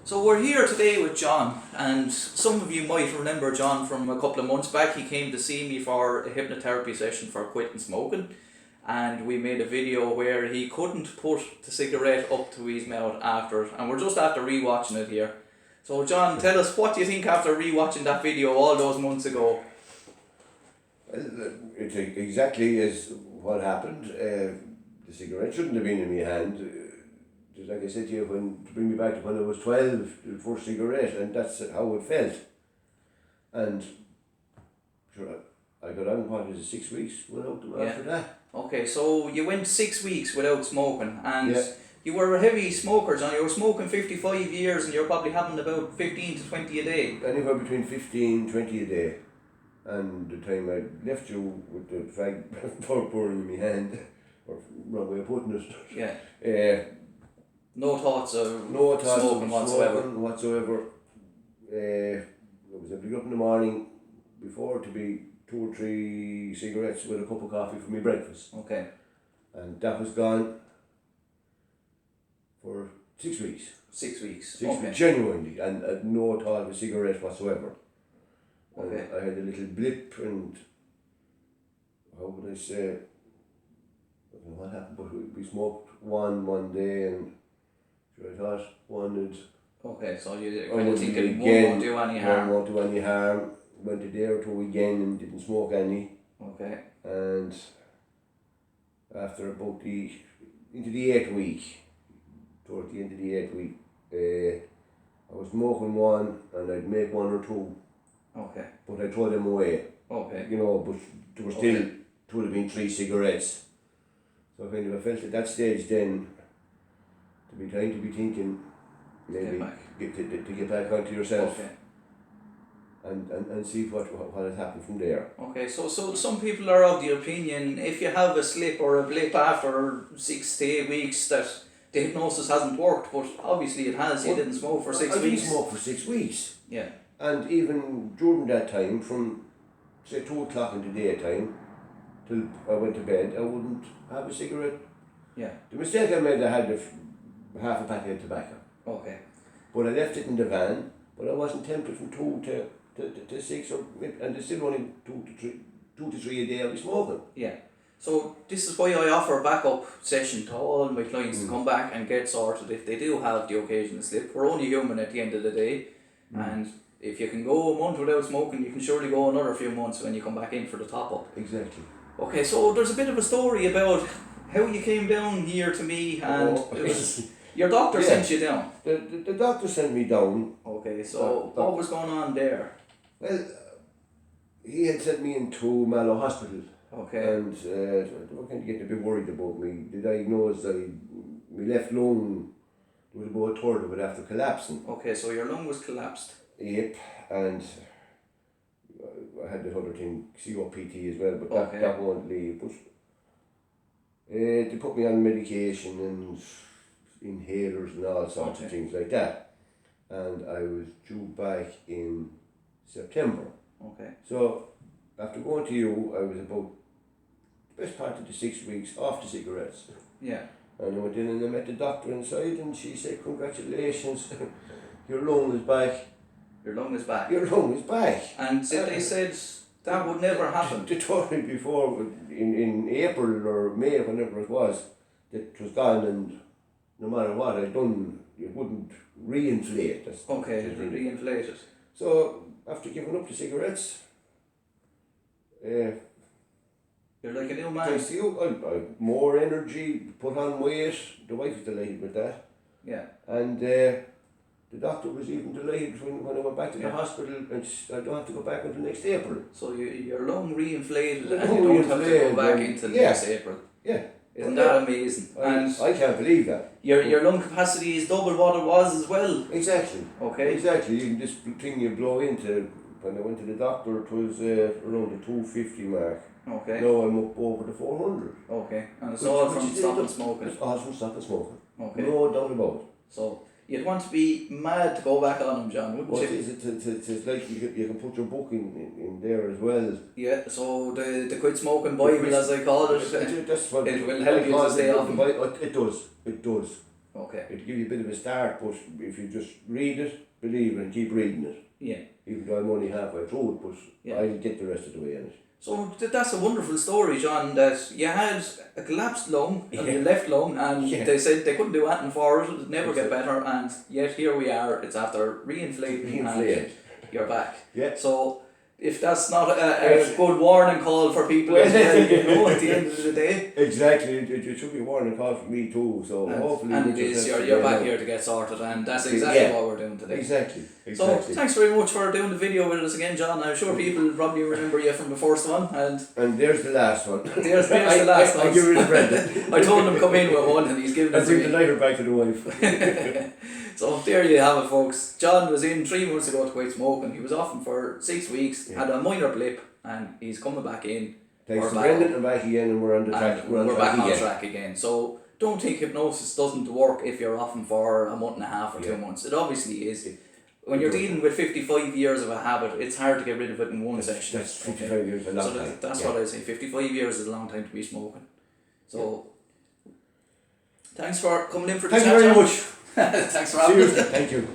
So we're here today with John, and some of you might remember John from a couple of months back. He came to see me for a hypnotherapy session for quitting smoking, and we made a video where he couldn't put the cigarette up to his mouth after it, and we're just after rewatching it here. So John, tell us, what do you think after rewatching that video all those months ago? Well, it's exactly as what happened. The cigarette shouldn't have been in my hand. Just like I said to you, to bring me back to when I was 12, the first cigarette, and that's how it felt. And sure, I got on, what is it, 6 weeks without them after that. Okay, so you went 6 weeks without smoking, and Yeah. you were a heavy smoker, John. You were smoking 55 years, and you're probably having about 15 to 20 a day. Anywhere between 15, 20 a day. And the time I left you with the fag burning in my hand, or wrong way of putting it. Yeah. No thoughts of smoking whatsoever. I was able to get up in the morning before to be 2 or 3 cigarettes with a cup of coffee for my breakfast. Okay. And that was gone for 6 weeks. 6 weeks. 6 weeks, genuinely, and no thought of a cigarette whatsoever. Okay. And I had a little blip, and how would I say, I don't know what happened, but we smoked one day, and I thought one would. Okay, so you kind of thinking one won't do any harm. One won't do any harm. Went a day or two again and didn't smoke any. Okay. And after about into the 8th week, towards the end of the 8th week, I was smoking one, and I'd make 1 or 2. Okay. But I threw them away. Okay. You know, but there were still, it would have been 3 cigarettes. So kind of I felt at that stage then to be trying to be thinking maybe to get back onto yourself. Okay. And see what has happened from there. Okay, so some people are of the opinion if you have a slip or a blip after 6 to 8 weeks that the hypnosis hasn't worked, but obviously it has. You didn't smoke for 6 weeks. I didn't smoke for 6 weeks. Yeah. And even during that time, from say 2 o'clock in the daytime till I went to bed, I wouldn't have a cigarette. Yeah. The mistake I made, I had half a packet of tobacco. Okay. But I left it in the van, but I wasn't tempted from 2 to 6, and there's still only 2 to 3 a day I'll be smoking. Yeah. So this is why I offer a backup session to all my clients to come back and get sorted if they do have the occasional slip. We're only human at the end of the day, and if you can go a month without smoking, you can surely go another few months when you come back in for the top up. Exactly. Okay, so there's a bit of a story about how you came down here to me, and it was your doctor sent you down. The doctor sent me down. Okay, so what was going on there? Well, he had sent me into Mallow Hospital. Okay. And they were kind of getting a bit worried about me. The diagnosis, my left lung, there was about a third of it after collapsing. Okay, so your lung was collapsed. Yep, and I had that other thing, COPT as well, but that won't leave. But they put me on medication and inhalers and all sorts of things like that. And I was due back in September. Okay. So after going to you, I was about the best part of the 6 weeks off the cigarettes. Yeah. And I went in and I met the doctor inside, and she said, "Congratulations, your lung is back." Your lung is back. Your lung is back. And they said that would never happen. They told me before, in April or May, whenever it was, that it was gone, and no matter what I'd done, it wouldn't reinflate. Okay, reinflated. So after giving up the cigarettes, you're like a new man. thanks to you, I more energy, put on weight. The wife was delighted with that. Yeah. And the doctor was even delighted when I went back to the hospital, and I don't have to go back until next April. So your lung reinflated, and lung you don't have to go reinflated, back into next April. Yeah. Isn't that amazing? I can't believe that. Your lung capacity is double what it was as well. Exactly. Okay. Exactly. Even this thing you blow into, when I went to the doctor, it was around the 250 mark. Okay. Now I'm up over the 400. Okay. And it's all from stopping smoking. It's all from stopping smoking. Okay. No doubt about it. So you'd want to be mad to go back on them, John, wouldn't you? It's like you can put your book in there as well. Yeah, so the Quit Smoking Bible, as I call it, That's what it will help you to stay off them. It does. Okay. It'll give you a bit of a start, but if you just read it, believe it, and keep reading it. Yeah. Even though I'm only halfway through it, but Yeah. I'll get the rest of the way in it. So that's a wonderful story, John, that you had a collapsed lung, Yeah. your left lung, and Yeah. they said they couldn't do anything for it, it'd never get Exactly. better, and yet here we are, it's after reinflating and you're back. Yeah. So if that's not a good warning call for people as well, you know, at the end of the day. Exactly, it should be a warning call from me too, so hopefully... And it is, you're back here to get sorted, and that's exactly what we're doing today. Exactly. So thanks very much for doing the video with us again, John. I'm sure people probably remember you from the first one, and there's the last one. There's the last one. I give it to Brendan. I told him come in with one and he's given it I to think me. the lighter back to the wife. So there you have it, folks. John was in 3 months ago to quit smoking. He was off him for 6 weeks, had a minor blip, and he's coming back in. Thanks to Brendan, and back again, and we're on the track. We're back on track again. So don't think hypnosis doesn't work if you're off him for a month and a half or 2 months. It obviously is. When you're dealing with 55 years of a habit, it's hard to get rid of it in one session. That's 55 years, a long time. That's what I say. 55 years is a long time to be smoking. So thanks for coming in for the chat. Thank you very much. Thanks for having us. Thank you.